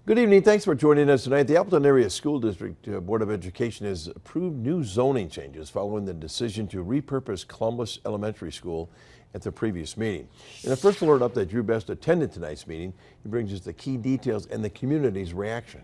Good evening. Thanks for joining us tonight. The Appleton Area School District Board of Education has approved new zoning changes following the decision to repurpose Columbus Elementary School at the previous meeting. In the first alert update, Drew Best attended tonight's meeting. He brings us the key details and the community's reaction.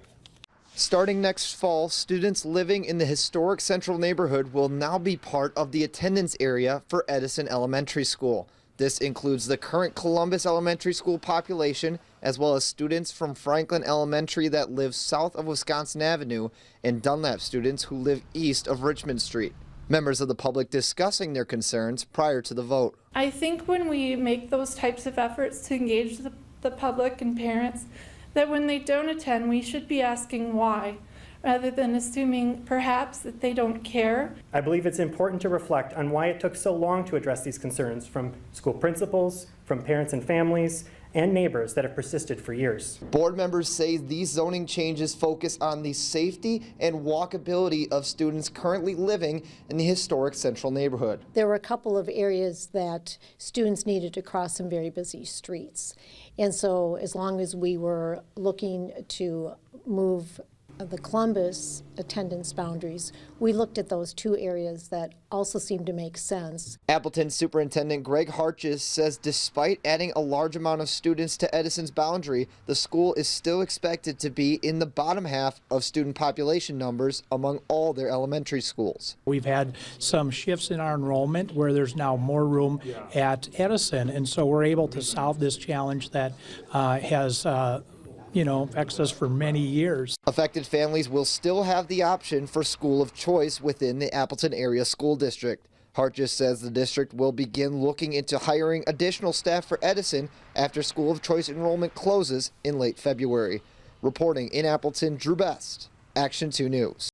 Starting next fall, students living in the historic central neighborhood will now be part of the attendance area for Edison Elementary School. This includes the current Columbus Elementary School population, as well as students from Franklin Elementary that live south of Wisconsin Avenue and Dunlap students who live east of Richmond Street. Members of the public discussing their concerns prior to the vote. I think when we make those types of efforts to engage the public and parents, that when they don't attend, we should be asking why, rather than assuming perhaps that they don't care. I believe it's important to reflect on why it took so long to address these concerns from school principals, from parents and families, and neighbors that have persisted for years. Board members say these zoning changes focus on the safety and walkability of students currently living in the historic central neighborhood. There were a couple of areas that students needed to cross some very busy streets. And so as long as we were looking to move the Columbus attendance boundaries, we looked at those two areas that also seemed to make sense. Appleton Superintendent Greg Harches says despite adding a large amount of students to Edison's boundary, the school is still expected to be in the bottom half of student population numbers among all their elementary schools. We've had some shifts in our enrollment where there's now more room at Edison, and so we're able to solve this challenge that has affects us for many years. Affected families will still have the option for school of choice within the Appleton Area School District. Harches says the district will begin looking into hiring additional staff for Edison after school of choice enrollment closes in late February. Reporting in Appleton, Drew Best, Action 2 News.